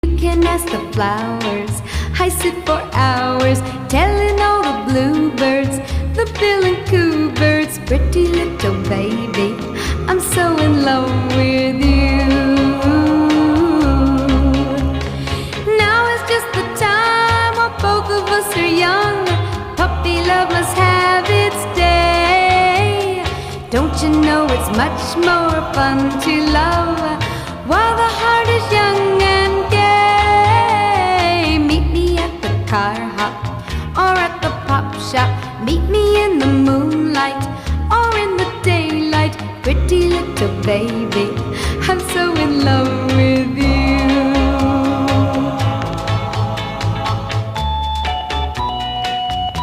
You can ask the flowers. I sit for hours telling all the bluebirds, the bill and coo birds, pretty little baby, I'm so in love with you. Now is just the time while both of us are young. Puppy love must have its day. Don't you know it's much more fun to love while the heart is young and gay? Meet me at the car hop or at the pop shop. Meet me in the moon